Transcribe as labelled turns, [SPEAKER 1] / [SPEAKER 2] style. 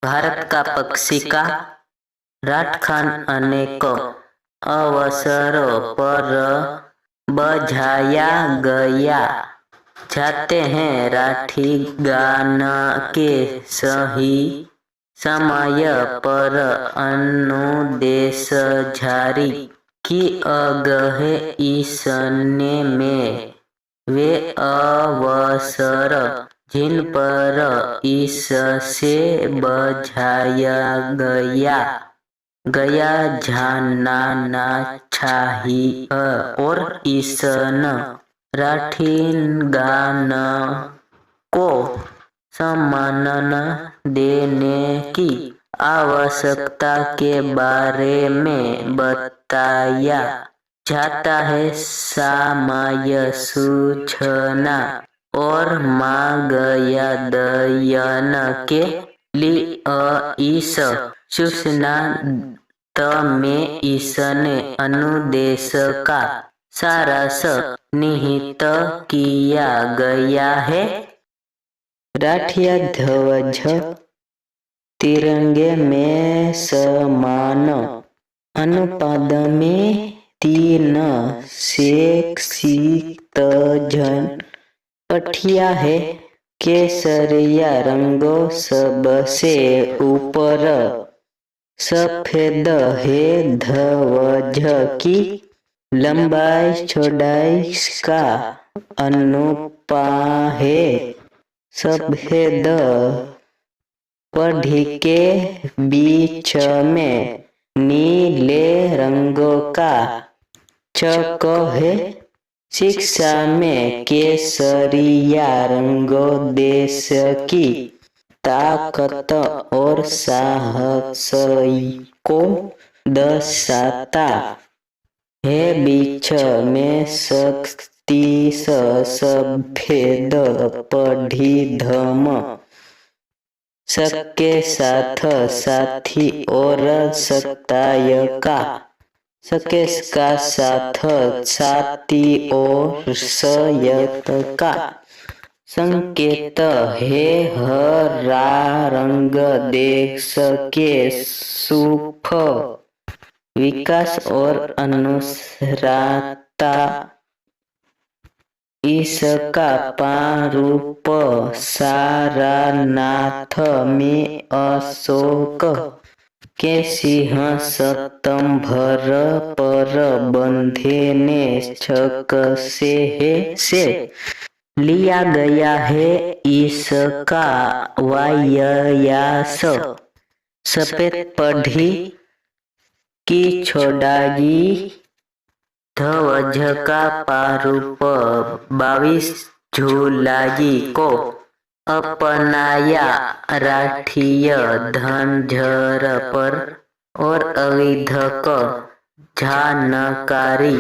[SPEAKER 1] भारत का पक्षी का राठ खान अनेक अवसरों पर बजाया गया। जाते हैं राठी गान के सही समय पर अनुदेश जारी की गए। ईसने में वे अवसर जिन पर इससे बजाया गया जानना चाहिए और ईसन राठी गान को सम्मान देने की आवश्यकता के बारे में बताया जाता है। सामाय सूचना और मांगया दयन के लिए इस सूचना में ईसने अनुदेश का सारांश निहित किया गया है। राठिया ध्वज तिरंगे में समान अनुपात में 3 सेक्षित पठिया है। केसरिया रंगों सबसे ऊपर सफेद है। ध्वज की लंबाई चौड़ाई का अनुपात है। सफेद पट्टी के बीच में नीले रंगों का चक है। शिक्षा में केसरिया रंगों देश की ताकत और साहस को दर्शाता है। बीच में शक्ति सफेद परिधान सबके साथ साथी और सत्ताय का साथ साथी और सयत का संकेत है। हरा रंग देश के सुख विकास और अनुसरता इसका प्रारूप सारनाथ में अशोक के सिंह स्तंभर पर बंधे छक से लिया गया है। इसका व्यास सफेद पट्टी की चौड़ाई ध्वज का प्रारूप 22 जुलाई को अपनाया। राठीय धनझर पर और अविधक जानकारी